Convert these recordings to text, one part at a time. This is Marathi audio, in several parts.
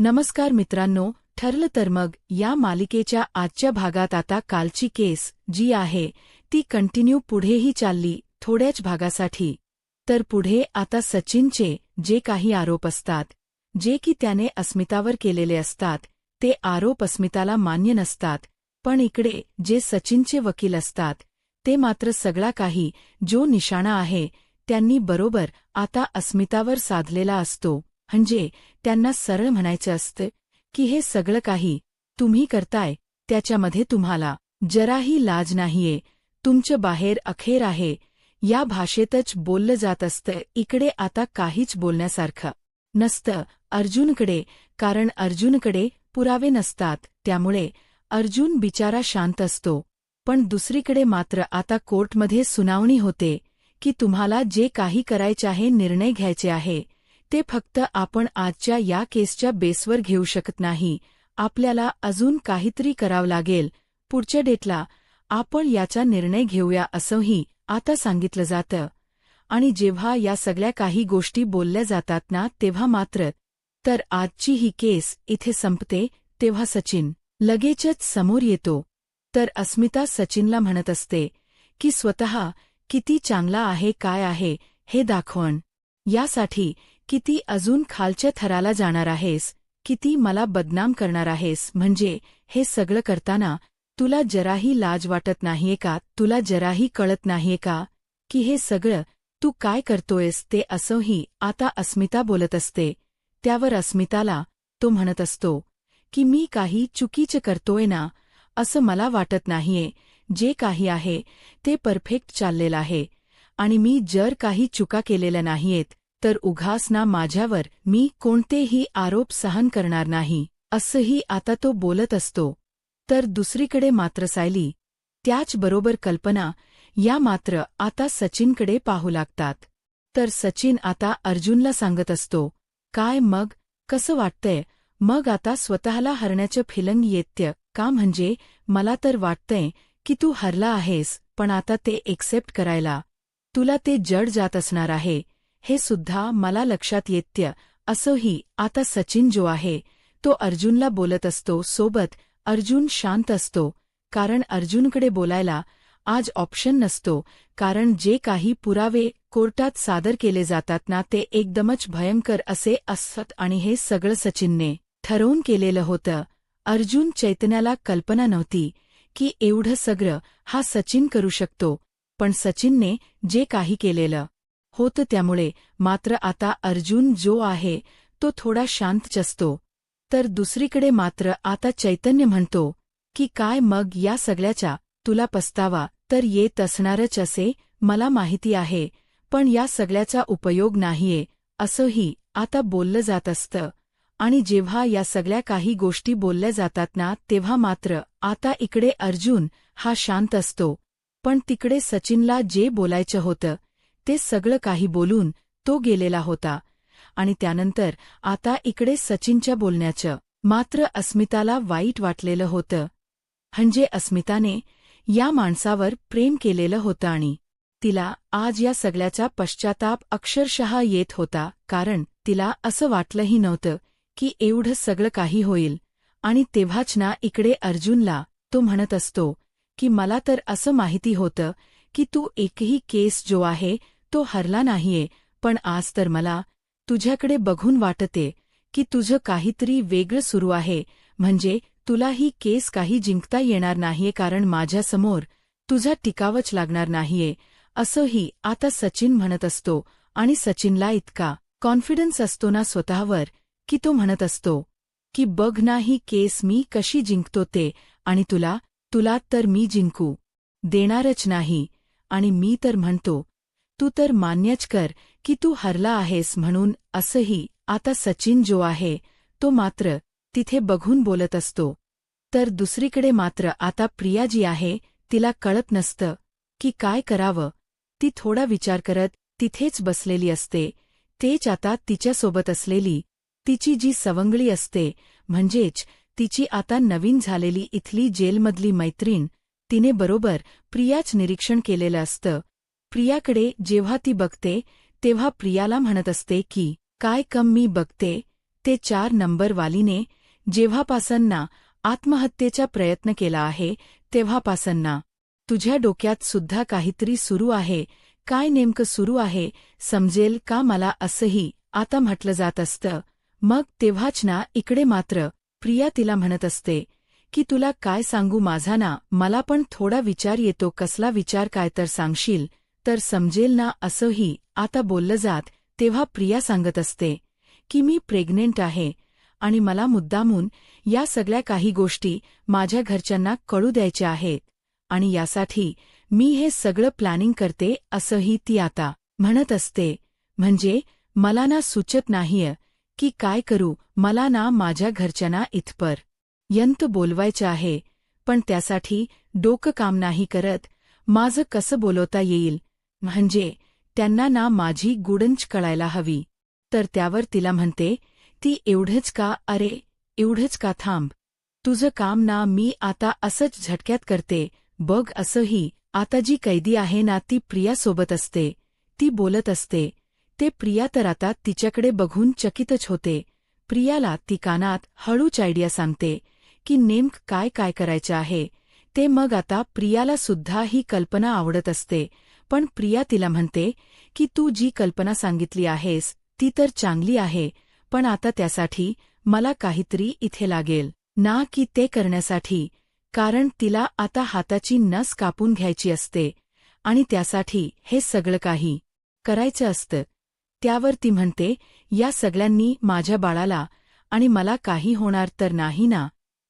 नमस्कार मित्रांनो, ठरलं तर मग या मालिकेच्या आजच्या भागात आता कालची केस जी आहे ती कंटिन्यू पुढेही चालली थोड्याच भागासाठी. तर पुढे आता सचिनचे जे काही आरोप असतात, जे की त्याने अस्मितावर केलेले असतात, ते आरोप अस्मिताला मान्य नसतात. पण इकडे जे सचिनचे वकील असतात, ते मात्र सगळा काही जो निशाणा आहे त्यांनी बरोबर आता अस्मितावर साधलेला असतो. म्हणजे त्यांना सरळ म्हणायचं असतं की हे सगळं काही तुम्ही करताय त्याच्यामध्ये तुम्हाला जराही लाज नाहीये, तुमचं बाहेर अखेर आहे, या भाषेतच बोललं जात असतं. इकडे आता काहीच बोलण्यासारखं नसतं अर्जुनकडे, कारण अर्जुनकडे पुरावे नसतात. त्यामुळे अर्जुन बिचारा शांत असतो. पण दुसरीकडे मात्र आता कोर्टमध्ये सुनावणी होते की तुम्हाला जे काही करायचे आहे, निर्णय घ्यायचे आहे, ते फक्त आपण आजच्या या केसच्या बेसवर घेऊ शकत नाही. आपल्याला अजून काहीतरी करावं लागेल. पुढच्या डेटला आपण याचा निर्णय घेऊया असंही आता सांगितलं जातं. आणि जेव्हा या सगळ्या काही गोष्टी बोलल्या जातात ना, तेव्हा मात्र तर आजची ही केस इथे संपते. तेव्हा सचिन लगेचच समोर येतो. तर अस्मिता सचिनला म्हणत असते की स्वतः किती चांगला आहे, काय आहे हे दाखवण. यासाठी किती अजून खालच्या थराला जाणार आहेस, किती मला बदनाम करणार आहेस. म्हणजे हे सगळं करताना तुला जराही लाज वाटत नाहीये का? तुला जराही कळत नाहीये का की हे सगळं तू काय करतोयस ते? असंही आता अस्मिता बोलत असते. त्यावर अस्मिताला तो म्हणत असतो की मी काही चुकीचं करतोय ना, असं मला वाटत नाहीये. जे काही आहे ते परफेक्ट चाललेलं आहे. आणि मी जर काही चुका केलेल्या नाहीयेत तर उघास ना माझ्यावर मी कोणतेही आरोप सहन करणार नाही, असंही आता तो बोलत असतो. तर दुसरीकडे मात्र सायली, त्याचबरोबर कल्पना या मात्र आता सचिनकडे पाहू लागतात. तर सचिन आता अर्जुनला सांगत असतो, काय मग, कसं वाटतंय? मग आता स्वतःला हरण्याचं फिलिंग येतं का? म्हणजे मला तर वाटतंय की तू हरला आहेस, पण आता ते एक्सेप्ट करायला तुला ते जड जात असणार आहे, हे सुद्धा मला लक्षात येतं. असंही आता सचिन जो आहे तो अर्जुनला बोलत असतो. सोबत अर्जुन शांत असतो, कारण अर्जुनकडे बोलायला आज ऑप्शन नसतो. कारण जे काही पुरावे कोर्टात सादर केले जातात ना, ते एकदमच भयंकर असे असतात. आणि हे सगळं सचिनने ठरवून केलेलं होतं. अर्जुन चैतन्याला कल्पना नव्हती की एवढं सगळं हा सचिन करू शकतो. पण सचिनने जे काही केलेलं होतं त्यामुळे मात्र आता अर्जुन जो आहे तो थोडा शांत असतो. तर दुसरीकडे मात्र आता चैतन्य म्हणतो की काय मग या सगळ्याचा तुला पस्तावा तर येत असणारच असे मला माहिती आहे, पण या सगळ्याचा उपयोग नाहीये, असंही आता बोललं जात असतं. आणि जेव्हा या सगळ्या काही गोष्टी बोलल्या जातात ना, तेव्हा मात्र आता इकडे अर्जुन हा शांत असतो. पण तिकडे सचिनला जे बोलायचं होतं ते सगळं काही बोलून तो गेलेला होता. आणि त्यानंतर आता इकडे सचिनच्या बोलण्याचं मात्र अस्मिताला वाईट वाटलेलं होतं. म्हणजे अस्मिताने या माणसावर प्रेम केलेलं होतं आणि तिला आज या सगळ्याचा पश्चाताप अक्षरशः येत होता. कारण तिला असं वाटलंही नव्हतं की एवढं सगळं काही होईल. आणि तेव्हाच ना इकडे अर्जुनला तो म्हणत असतो की मला तर असं माहिती होतं की तू एकही केस जो आहे तो हरला नाहीये, पण आज तर मला तुझ्याकडे बघून वाटते की तुझं काहीतरी वेगळं सुरू आहे. म्हणजे तुला ही केस काही जिंकता येणार नाहीये, कारण माझ्यासमोर तुझा टिकावच लागणार नाहीये, असंही आता सचिन म्हणत असतो. आणि सचिनला इतका कॉन्फिडन्स असतो ना स्वतःवर की तो म्हणत असतो की बघ ना ही केस मी कशी जिंकतो ते, आणि तुला तर मी जिंकू देणारच नाही. आणि मी तर म्हणतो तू तर मान्यच कर की तू हरला आहेस म्हणून. असंही आता सचिन जो आहे तो मात्र तिथे बघून बोलत असतो. तर दुसरीकडे मात्र आता प्रिया जी आहे तिला कळत नसतं की काय करावं. ती थोडा विचार करत तिथेच बसलेली असते. तेच आता तिच्यासोबत असलेली तिची जी सवंगडी असते, म्हणजेच तिची आता नवीन झालेली इथली जेलमधली मैत्रीण, तिने बरोबर प्रियाच निरीक्षण केलेलं असतं. प्रियाकडे जेव्हा ती बघते तेव्हा प्रियाला म्हणत असते की काय कम मी बघते ते 4 नंबरवालीने जेव्हापासून ना आत्महत्येचा प्रयत्न केला आहे तेव्हापासून ना तुझ्या डोक्यात सुद्धा काहीतरी सुरू आहे. काय नेमकं सुरू आहे समजेल का मला असंही आता म्हटलं जात असतं. मग तेव्हाच ना इकडे मात्र प्रिया तिला म्हणत असते की तुला काय सांगू माझा ना मला पण थोडा विचार येतो. कसला विचार काय तर सांगशील तर समजेल ना. असंही आता बोललं जात तेव्हा प्रिया सांगत असते की मी प्रेग्नेंट आहे आणि मला मुद्दामून या सगळ्या काही गोष्टी माझ्या घरच्यांना कळू द्यायच्या आहेत आणि यासाठी मी हे सगळं प्लॅनिंग करते असंही ती आता म्हणत असते. म्हणजे मला ना सुचत नाहीये की काय करू. मला ना माझ्या घरच्यांना इथपर्यंत बोलवायचं आहे पण त्यासाठी डोकं काम नाही करत. माझं कसं बोलवता येईल म्हणजे त्यांना ना माझी गुडंच कळायला हवी. तर त्यावर तिला म्हणते ती एवढंच का. अरे एवढंच का. थांब तुझं काम ना मी आता असंच झटक्यात करते बघ. असंही आता जी कैदी आहे ना ती प्रियासोबत असते. ती बोलत असते ते प्रिया तर आता तिच्याकडे बघून चकितच होते. प्रियाला ती कानात हळूच आयडिया सांगते की नेमकं काय काय करायचं आहे ते. मग आता प्रियाला सुद्धा ही कल्पना आवडत असते पण प्रिया तिला म्हणते की तू जी कल्पना सांगितली आहेस ती तर चांगली आहे पण आता त्यासाठी मला काहीतरी इथे लागेल ना की ते करण्यासाठी. कारण तिला आता हाताची नस कापून घ्यायची असते आणि त्यासाठी हे सगळं काही करायचं असतं. त्यावर ती म्हणते या सगळ्यांनी माझ्या बाळाला आणि मला काही होणार तर नाही ना.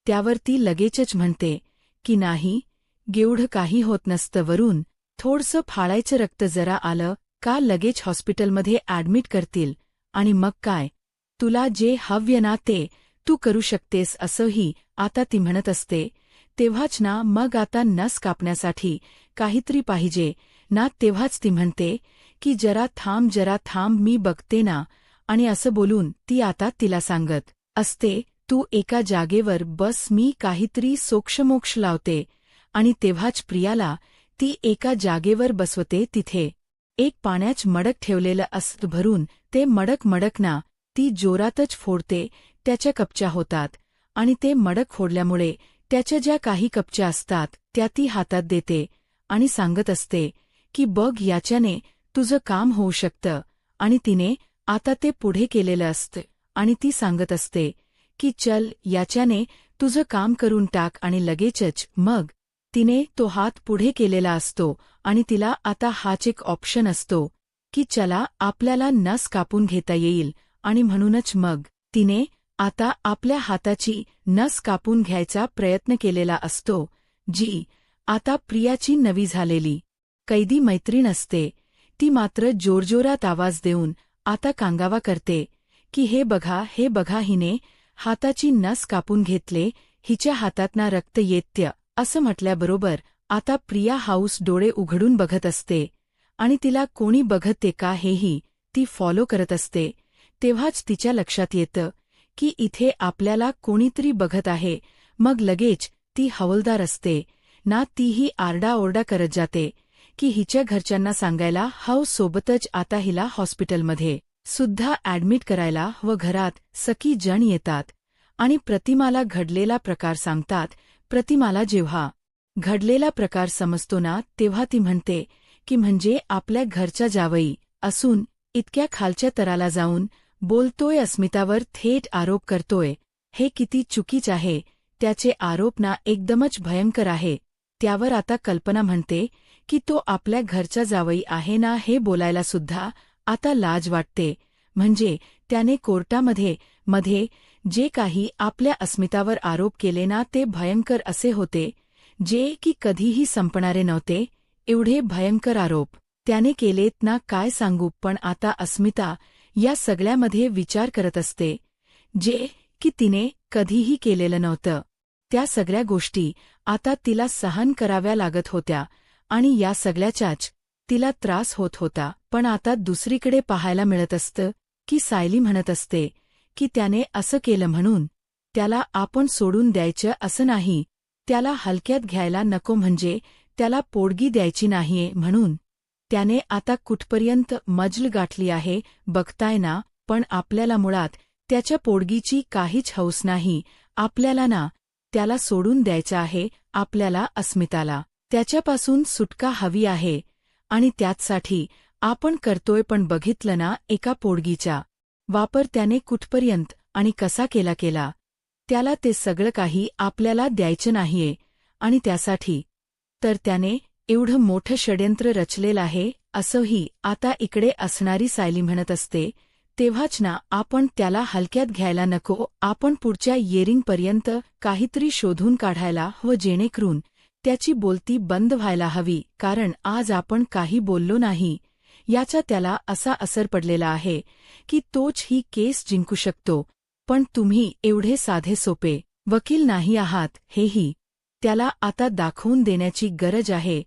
त्यावर ती लगेचच म्हणते की नाही गेवढं काही होत नसतं. वरून थोडसं फाळायचं रक्त जरा आलं का लगेच हॉस्पिटलमध्ये ॲडमिट करतील आणि मग काय तुला जे हव्य ना ते तू करू शकतेस. असंही आता ती म्हणत असते. तेव्हाच ना मग आता नस कापण्यासाठी काहीतरी पाहिजे ना. तेव्हाच ती म्हणते की जरा थांब मी बघते ना. आणि असं बोलून ती आता तिला सांगत असते तू एका जागेवर बस मी काहीतरी सोक्षमोक्ष लावते. आणि तेव्हाच प्रियाला ती एका जागेवर बसवते. तिथे एक पाण्याच मडक ठेवलेलं असतं भरून. ते मडक ना ती जोरातच फोडते. त्याच्या कपच्या होतात आणि ते मडक फोडल्यामुळे त्याच्या ज्या काही कपच्या असतात त्या ती हातात देते आणि सांगत असते की बघ याच्याने तुझं काम होऊ शकतं. आणि तिने आता ते पुढे केलेलं असतं आणि ती सांगत असते की चल याच्याने तुझं काम करून टाक. आणि लगेचच मग तिने तो हात पुढे केलेला असतो आणि तिला आता हाच एक ऑप्शन असतो की चला आपल्याला नस कापून घेता येईल. आणि म्हणूनच मग तिने आता आपल्या हाताची नस कापून घ्यायचा प्रयत्न केलेला असतो. जी आता प्रियाची नवी झालेली कैदी मैत्रीण असते. ती मात्र जोरजोरात आवाज देऊन आता कांगावा करते की हे बघा हिने हाताची नस कापून घेतले. हिच्या हातातना रक्त येत्य. असं म्हटल्याबरोबर आता प्रिया हाऊस डोळे उघडून बघत असते आणि तिला कोणी बघते का हेही ती फॉलो करत असते. तेव्हाच तिच्या लक्षात येतं की इथे आपल्याला कोणीतरी बघत आहे. मग लगेच ती हवालदार असते ना तीही आरडाओरडा करत जाते की हिच्या घरच्यांना सांगायला हवं सोबतच आता हिला हॉस्पिटलमध्ये सुद्धा ॲडमिट करायला व घरात सखी जण येतात आणि प्रतिमाला घडलेला प्रकार सांगतात. प्रतिमाला जेव्हा घडलेला प्रकार समजतो ना तेव्हा ती म्हणते की म्हणजे आपल्या घरच्या जावई असून इतक्या खालच्या तराला जाऊन बोलतोय अस्मितावर थेट आरोप करतोय. हे किती चुकीच आहे. त्याचे आरोप ना एकदमच भयंकर आहे. त्यावर आता कल्पना म्हणते की तो आपल्या घरचा जावई आहे ना हे बोलायला सुद्धा आता लाज वाटते. म्हणजे त्याने कोर्टामध्ये जे काही आपल्या अस्मितावर आरोप केले ना ते भयंकर असे होते जे की कधीही संपणारे नव्हते. एवढे भयंकर आरोप त्याने केलेत ना काय सांगू. पण आता अस्मिता या सगळ्यामध्ये विचार करत असते जे की तिने कधीही केलेलं नव्हतं. त्या सगळ्या गोष्टी आता तिला सहन कराव्या लागत होत्या आणि या सगळ्याचाच तिला त्रास होत होता. पण आता दुसरीकडे पाहायला मिळत असतं की सायली म्हणत असते की त्याने असं केलं म्हणून त्याला आपण सोडून द्यायचं असं नाही. त्याला हलक्यात घ्यायला नको म्हणजे त्याला पोडगी द्यायची नाहीये म्हणून त्याने आता कुठपर्यंत मजल गाठली आहे बघताय ना. पण आपल्याला मुळात त्याच्या पोडगीची काहीच हौस नाही आपल्याला ना, त्याला सोडून द्यायचं आहे आपल्याला अस्मिताला. त्याच्यापासून सुटका हवी आहे आणि त्याचसाठी आपण करतोय. पण बघितलं ना एका पोडगीचा वापर त्याने कुठपर्यंत आणि कसा केला. त्याला ते सगळं काही आपल्याला द्यायचं नाहीये आणि त्यासाठी तर त्याने एवढं मोठं षड्यंत्र रचलेलं आहे असंही आता इकडे असणारी सायली म्हणत असते. तेव्हाच ना आपण त्याला हलक्यात घ्यायला नको. आपण पुढच्या येरिंगपर्यंत काहीतरी शोधून काढायला व जेणेकरून त्याची बोलती बंद व्हायला हवी. कारण आज आपण काही बोललो नाही याचा त्याला असा असर पडलेला आहे की तोच ही केस जिंकू शकतो. पण तुम्ही एवढे साधे सोपे वकील नाही आहात हेही त्याला आता दाखवून देण्याची गरज आहे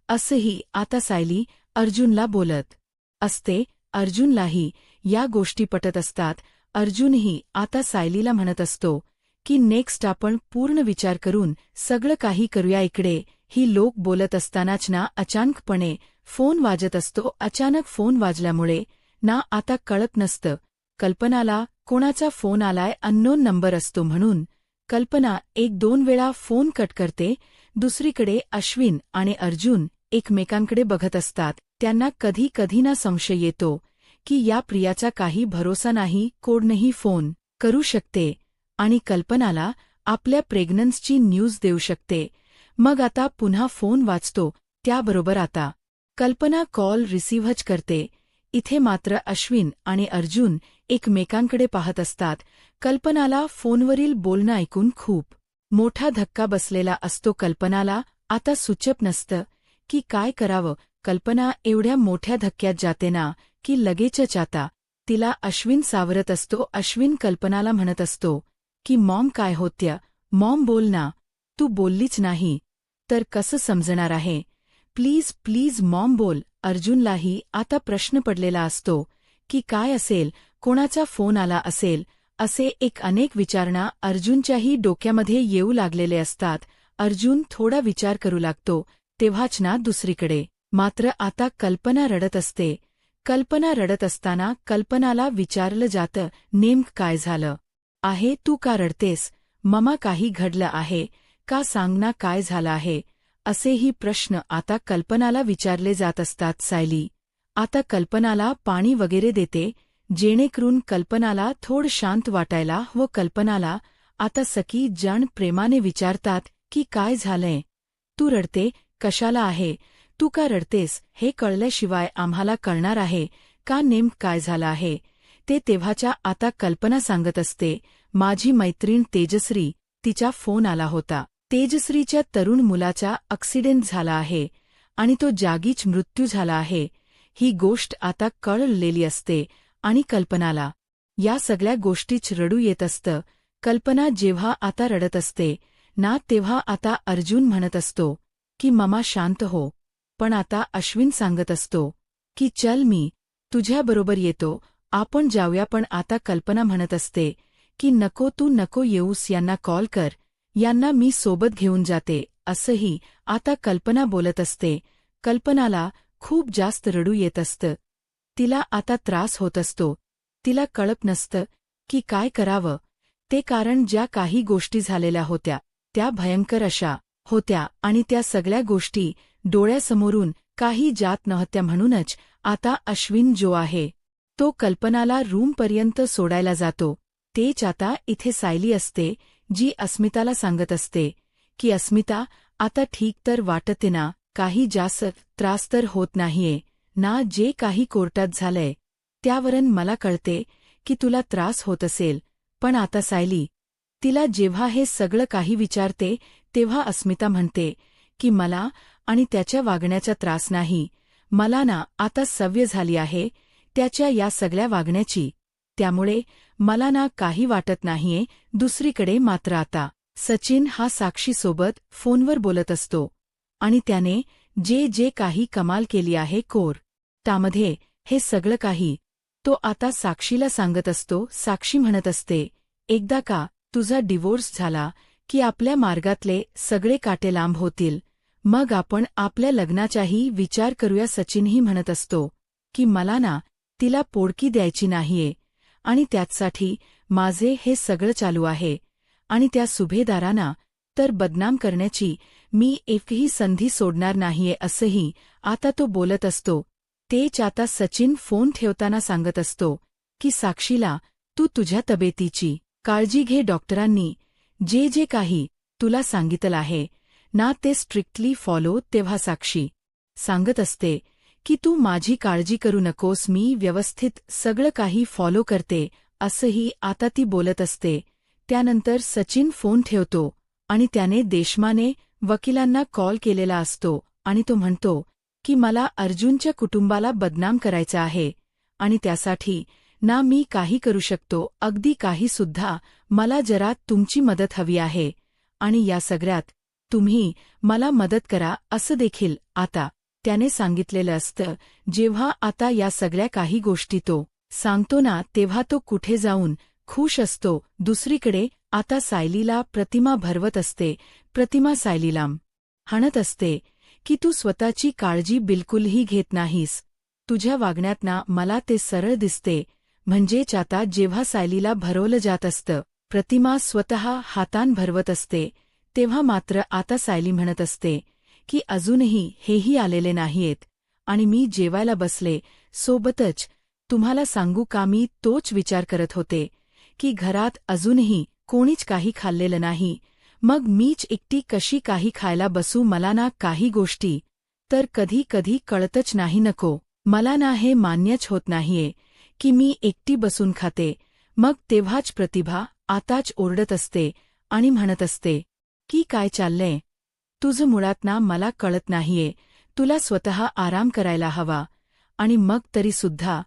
असंही आता सायली अर्जुनला बोलत असते. अर्जुनलाही या गोष्टी पटत असतात. अर्जुनही आता सायलीला म्हणत असतो की नेक्स्ट आपण पूर्ण विचार करून सगळं काही करूया. इकडे ही लोक बोलत असतानाच ना अचानकपणे फोन वाजत असतो. अचानक फोन वाजल्यामुळे ना आता कळत नसतं कल्पनाला कोणाचा फोन आलाय. अननोन नंबर असतो म्हणून कल्पना 1-2 वेळा फोन कट करते. दुसरीकडे अश्विन आणि अर्जुन एकमेकांकडे बघत असतात. त्यांना कधी कधी ना संशय येतो की या प्रियाचा काही भरोसा नाही. कोणही फोन करू शकते आणि कल्पनाला आपल्या प्रेग्नन्सीची न्यूज देऊ शकते. मग आता पुन्हा फोन वाजतो. त्याबरोबर आता कल्पना कॉल रिसीव्हच करते. इथे मात्र अश्विन आणि अर्जुन एकमेकांकडे पाहत असतात. कल्पनाला फोनवरील बोलणं ऐकून खूप मोठा धक्का बसलेला असतो. कल्पनाला आता सुचत नसतं की काय करावं. कल्पना एवढ्या मोठ्या धक्क्यात जाते ना की लगेचच आता तिला अश्विन सावरत असतो. अश्विन कल्पनाला म्हणत असतो की मॉम काय होत्या. मॉम बोल ना, तू बोललीच नाही तर कसं समजणार आहे. प्लीज प्लीज मॉम बोल. अर्जुनलाही आता प्रश्न पडलेला असतो की काय असेल, कोणाचा फोन आला असेल असे अनेक विचारणा अर्जुनच्याही डोक्यामध्ये येऊ लागलेले असतात. अर्जुन थोडा विचार करू लागतो. तेव्हाच ना दुसरीकडे मात्र आता कल्पना रडत असते. कल्पना रडत असताना कल्पनाला विचारलं जातं नेमकं काय झालं आहे. तू का रडतेस. ममा काही घडलं आहे का. सांग ना काय झालं आहे. असेही प्रश्न आता कल्पनाला विचारले जात असतात. सायली आता कल्पनाला पाणी वगैरे देते जेणेकरून कल्पनाला थोडं शांत वाटायला व कल्पनाला आता सखी जण प्रेमाने विचारतात की काय झालंय. तू रडते कशाला आहे. तू का रडतेस हे कळल्याशिवाय आम्हाला कळणार आहे का नेमकं काय झालं आहे ते. तेव्हाच्या आता कल्पना सांगत असते माझी मैत्रीण तेजश्री तिचा फोन आला होता. तेजश्रीच्या तरुण मुलाचा ॲक्सिडेंट झाला आहे आणि तो जागीच मृत्यू झाला आहे. ही गोष्ट आता कळलेली असते आणि कल्पनाला या सगळ्या गोष्टीच रडू येत असतं. कल्पना जेव्हा आता रडत असते ना तेव्हा आता अर्जुन म्हणत असतो की ममा शांत हो. पण आता अश्विन सांगत असतो की चल मी तुझ्याबरोबर येतो आपण जाऊया. पण आता कल्पना म्हणत असते की नको तू नको येऊस. यांना कॉल कर, यांना मी सोबत घेऊन जाते. असंही आता कल्पना बोलत असते. कल्पनाला खूप जास्त रडू येत असतं. तिला आता त्रास होत असतो. तिला कळत नसतं की काय करावं ते. कारण ज्या काही गोष्टी झालेल्या होत्या त्या भयंकर अशा होत्या आणि त्या सगळ्या गोष्टी डोळ्यासमोरून काही जात नव्हत्या. म्हणूनच आता अश्विन जो आहे तो कल्पनाला रूमपर्यंत सोडायला जातो. तेच आता इथे सायली असते जी अस्मिताला सांगत असते की अस्मिता आता ठीक तर वाटते ना. काही जास्त त्रास तर होत नाहीये ना. जे काही कोर्टात झालंय त्यावरून मला कळते की तुला त्रास होत असेल. पण आता सायली तिला जेव्हा हे सगळं काही विचारते तेव्हा अस्मिता म्हणते की मला आणि त्याच्या वागण्याचा त्रास नाही. मला ना आता सवय झाली आहे त्याच्या या सगळ्या वागण्याची. त्यामुळे मला ना काही वाटत नाहीये. दुसरीकडे मात्र आता सचिन हा साक्षीसोबत फोनवर बोलत असतो आणि त्याने जे काही कमाल केली आहे कोर्टामध्ये हे सगळं काही तो आता साक्षीला सांगत असतो. साक्षी म्हणत असते एकदा का तुझा डिवोर्स झाला की आपल्या मार्गातले सगळे काटे लांब होतील. मग आपण आपल्या लग्नाचाही विचार करूया. सचिनही म्हणत असतो की मला ना तिला पोडकी द्यायची नाहीये आणि त्याचसाठी माझे हे सगळं चालू आहे आणि त्या सुभेदारांना तर बदनाम करण्याची मी एकही संधी सोडणार नाहीये असंही आता तो बोलत असतो. तेच आता सचिन फोन ठेवताना सांगत असतो की साक्षीला तू तुझ्या तब्येतीची काळजी घे. डॉक्टरांनी जे जे काही तुला सांगितलं आहे ना ते स्ट्रिक्टली फॉलो. तेव्हा साक्षी सांगत असते की तू माझी काळजी करू नकोस, मी व्यवस्थित सगळं काही फॉलो करते असंही आता ती बोलत असते. त्यानंतर सचिन फोन ठेवतो आणि त्याने देशमाने वकिलांना कॉल केलेला असतो आणि तो म्हणतो की मला अर्जुनच्या कुटुंबाला बदनाम करायचं आहे आणि त्यासाठी ना मी काही करू शकतो, अगदी काही सुद्धा. मला जरा तुमची मदत हवी आहे आणि या सगळ्यात तुम्ही मला मदत करा असं देखील आता त्याने सांगितलेलं असतं. जेव्हा आता या सगळ्या काही गोष्टी तो सांगतो ना तेव्हा तो कुठे जाऊन खुश असतो. दुसरीकडे आता सायलीला प्रतिमा भरवत असते. प्रतिमा सायलीला म्हणत असते की तू स्वतःची काळजी बिलकुलही घेत नाहीस, तुझ्या वागण्यात ना मला ते सरळ दिसते. म्हणजेच आता जेव्हा सायलीला भरवलं जात असतं प्रतिमा स्वतः हातान भरवत असते, तेव्हा मात्र आता सायली म्हणत असते की अजूनही हेही आलेले नाहीयेत आणि मी जेवायला बसले. सोबतच तुम्हाला सांगू का मी तोच विचार करत होते की घरात अजूनही कोणीच काही खाल्लेलं नाही, मग मीच एकटी कशी काही खायला बसू. मला ना काही गोष्टी तर कधी कधी कळतच नाही. नको मला ना हे मान्यच होत नाहीये की मी एकटी बसून खाते. मग तेव्हाच प्रतिभा आताच ओरडत असते आणि म्हणत असते की काय चाललंय तुझं, मुळात ना मला कळत नाहीये, तुला स्वतः आराम करायला हवा आणि मग तरीसुद्धा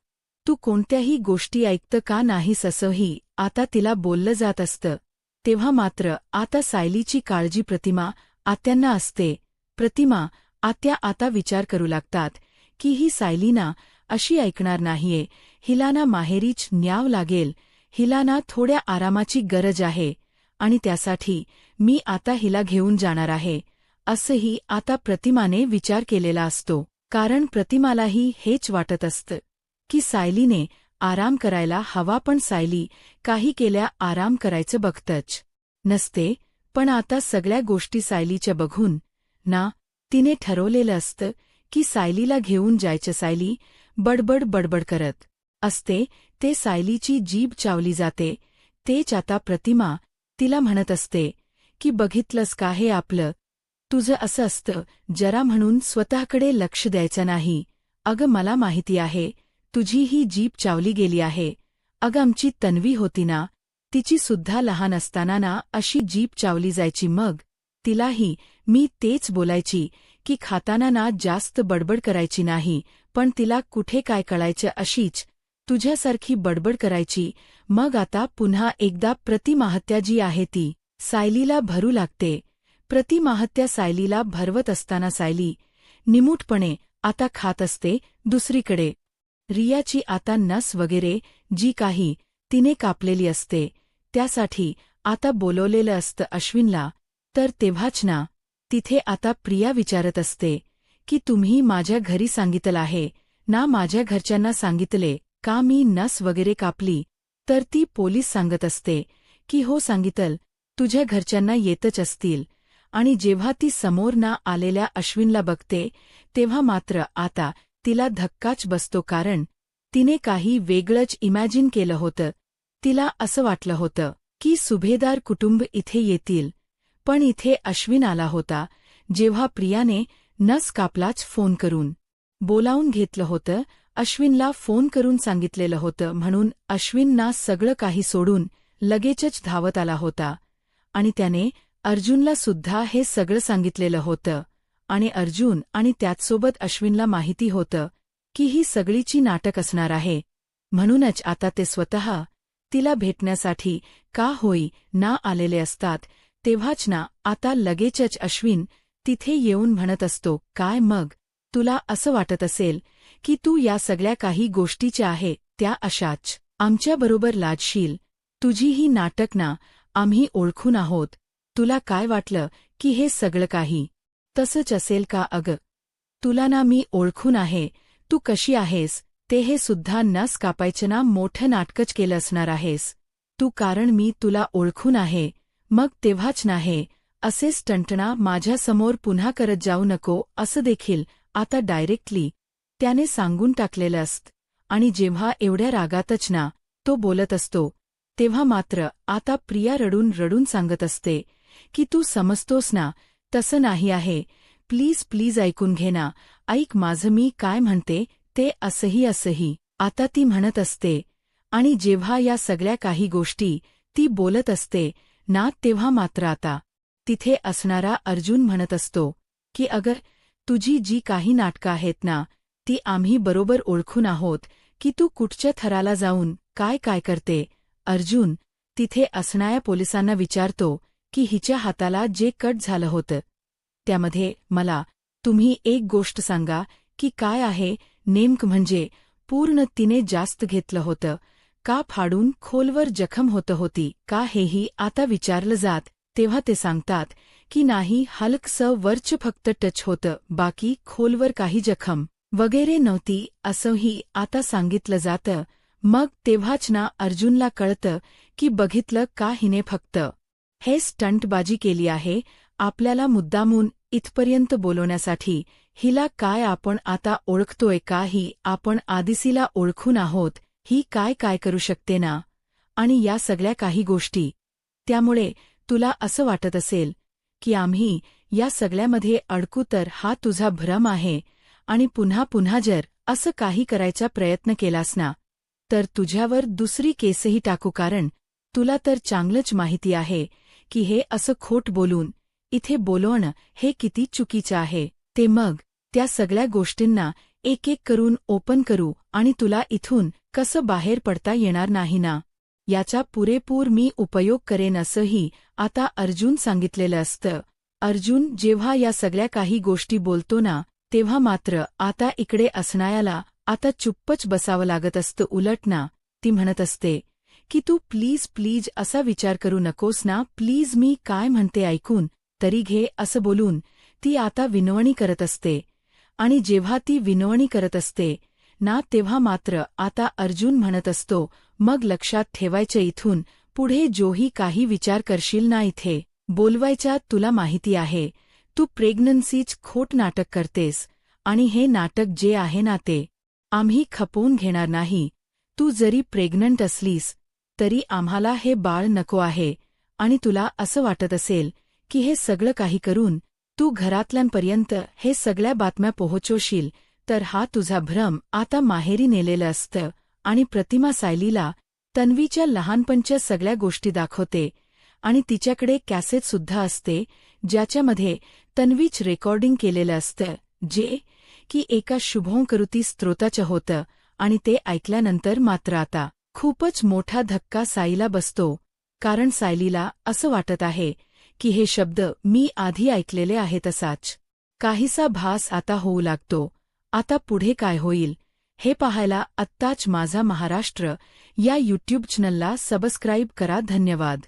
तू कोणत्याही गोष्टी ऐकतं का नाहीस असंही आता तिला बोललं जात असतं. तेव्हा मात्र आता सायलीची काळजी प्रतिमा आत्यांना असते. प्रतिमा आत्या आता विचार करू लागतात की ही सायली ना अशी ऐकणार नाहीये, हिला ना माहेरीच न्याव लागेल, हिला ना थोड्या आरामाची गरज आहे आणि त्यासाठी मी आता हिला घेऊन जाणार आहे असंही आता प्रतिमाने विचार केलेला असतो. कारण प्रतिमालाही हेच वाटत असतं की सायलीने आराम करायला हवा, पण सायली काही केल्या आराम करायचं बघतच नसते. पण आता सगळ्या गोष्टी सायलीच्या बघून ना तिने ठरवलेलं असतं की सायलीला घेऊन जायचं. सायली बडबड बडबड करत असते, ते सायलीची जीभ चावली जाते. तेच आता प्रतिमा तिला म्हणत असते की बघितलंस का, हे आपलं तुझं असं असतं जरा म्हणून स्वतःकडे लक्ष द्यायचं नाही. अगं मला माहिती आहे तुझी ही जीभ चावली गेली आहे. अगं आमची तन्वी होती ना, तिची सुद्धा लहान असताना ना अशी जीभ चावली जायची, मग तिलाही मी तेच बोलायची की खाताना ना जास्त बडबड करायची नाही, पण तिला कुठे काय कळायचं, अशीच तुझ्यासारखी बडबड करायची. मग आता पुन्हा एकदा प्रतिमाहत्या जी आहे ती सायलीला भरू लागते. प्रतिमाहत्या सायलीला भरवत असताना सायली निमूटपणे आता खात असते. दुसरीकडे रियाची आता नस वगैरे जी काही तिने कापलेली असते त्यासाठी आता बोलवलेलं असतं अश्विनला. तर तेव्हाच ना तिथे आता प्रिया विचारत असते की तुम्ही माझ्या घरी सांगितलं आहे ना, माझ्या घरच्यांना सांगितले का मी नस वगैरे कापली. तर ती पोलीस सांगत असते की हो सांगितलं, तुझ्या घरच्यांना येतच असतील. आणि जेव्हा ती समोर ना आलेल्या अश्विनला बघते तेव्हा मात्र आता तिला धक्काच बसतो, कारण तिने काही वेगळंच इमॅजिन केलं होतं. तिला असं वाटलं होतं की सुभेदार कुटुंब इथे येतील, पण इथे अश्विन आला होता. जेव्हा प्रियाने नस कापलाच फोन करून बोलावून घेतलं होतं, अश्विनला फोन करून सांगितलेलं होतं, म्हणून अश्विनना सगळं काही सोडून लगेचच धावत आला होता आणि त्याने अर्जुनला सुद्धा हे सगळं सांगितलेलं होतं. आणि अर्जुन आणि त्याचसोबत अश्विनला माहिती होतं की ही सगळीची नाटक असणार आहे, म्हणूनच आता ते स्वतः तिला भेटण्यासाठी का होई ना आलेले असतात. तेव्हाच ना आता लगेचच अश्विन तिथे येऊन म्हणत असतो, काय मग तुला असं वाटत असेल की तू या सगळ्या काही गोष्टीच्या आहे त्या अशाच आमच्याबरोबर लाजशील, तुझी ही नाटक ना आम्ही ओळखून आहोत. तुला काय वाटलं की हे सगळं काही तसंच असेल का? अगं तुला ना मी ओळखून आहे, तू कशी आहेस ते हे सुद्धा नस कापायचं ना मोठं नाटकच केलं असणार आहेस. तू कारण मी तुला ओळखून आहे, मग तेव्हाच नाही, असे स्टंटणा माझ्यासमोर पुन्हा करत जाऊ नको असं देखील आता डायरेक्टली त्याने सांगून टाकलेलं असतं. आणि जेव्हा एवढ्या रागातच ना तो बोलत असतो, तेव्हा मात्र आता प्रिया रडून रडून सांगत असते की तू समजतोस ना, तसं नाही आहे, प्लीज प्लीज ऐकून घे ना, ऐक माझं मी काय म्हणते ते. असंही आता ती म्हणत असते. आणि जेव्हा या सगळ्या काही गोष्टी ती बोलत असते ना, तेव्हा मात्र आता तिथे असणारा अर्जुन म्हणत असतो की अगर तुझी जी काही नाटकं आहेत ना, ती आम्ही बरोबर ओळखून आहोत की तू कुठच्या थराला जाऊन काय काय करते. अर्जुन तिथे असणाऱ्या पोलिसांना विचारतो की हिच्या हाताला जे कट झालं होतं त्यामध्ये मला तुम्ही एक गोष्ट सांगा की काय आहे नेमकं, म्हणजे पूर्ण तिने जास्त घेतलं होतं का, फाडून खोलवर जखम होत होती का, हेही आता विचारलं जात. तेव्हा ते सांगतात की नाही, हलकसं वरच फक्त टच होतं, बाकी खोलवर काही जखम वगैरे नव्हती असंही आता सांगितलं जातं. मग तेव्हाच ना अर्जुनला कळतं की बघितलं का, हिने फक्त हे स्टंटबाजी केली आहे आपल्याला मुद्दामून इथपर्यंत बोलवण्यासाठी. हिला काय आपण आता ओळखतोय का, ही आपण आदिसीला ओळखून आहोत, ही काय काय करू शकते ना, आणि या सगळ्या काही गोष्टी. त्यामुळे तुला असं वाटत असेल की आम्ही या सगळ्यामध्ये अडकू, तर हा तुझा भ्रम आहे. आणि पुन्हा पुन्हा जर असं काही करायचा प्रयत्न केलास ना, तर तुझ्यावर दुसरी केसही टाकू, कारण तुला तर चांगलंच माहिती आहे की हे असं खोट बोलून इथे बोलवणं हे किती चुकीचं आहे. ते मग त्या सगळ्या गोष्टींना एक एक करून ओपन करू आणि तुला इथून कसं बाहेर पडता येणार नाही ना, याचा पुरेपूर मी उपयोग करेन असंही आता अर्जुन सांगितलेलं असतं. अर्जुन जेव्हा या सगळ्या काही गोष्टी बोलतो ना, तेव्हा मात्र आता इकडे असणाऱ्याला आता चुप्पच बसावं लागत असतं. उलट ना ती म्हणत असते की तू प्लीज प्लीज असा विचार करू नकोस ना, प्लीज मी काय म्हणते ऐकून तरी घे, असं बोलून ती आता विनवणी करत असते. आणि जेव्हा ती विनवणी करत असते ना, तेव्हा मात्र आता अर्जुन म्हणत असतो, मग लक्षात ठेवायचं, इथून पुढे जोही काही विचार करशील ना इथे बोलवायच्या, तुला माहिती आहे तू प्रेग्नन्सीच खोट नाटक करतेस आणि हे नाटक जे आहे ना ते आम्ही खपवून घेणार नाही. तू जरी प्रेग्नंट असलीस तरी आम्हाला हे बाळ नको आहे. आणि तुला असं वाटत असेल की हे सगळं काही करून तू घरातल्यांपर्यंत हे सगळ्या बातम्या पोहोचवशील, तर हा तुझा भ्रम आता माहेरी नेलेलं असतं. आणि प्रतिमा सायलीला तन्वीच्या लहानपणच्या सगळ्या गोष्टी दाखवते आणि तिच्याकडे कॅसेटसुद्धा असते ज्याच्यामध्ये तन्वीच रेकॉर्डिंग केलेलं असतं, जे की एका शुभंकरुती स्त्रोताचं होतं. आणि ते ऐकल्यानंतर मात्र आता खूपच मोठा धक्का सायलीला बसतो, कारण सायलीला असं वाटत आहे की हे शब्द मी आधी ऐकलेले आहेत. असाच काहीसा भास आता होऊ लागतो. आता पुढे काय होईल हे पाहायला आत्ताच माझा महाराष्ट्र या यूट्यूब चॅनलला सबस्क्राईब करा. धन्यवाद.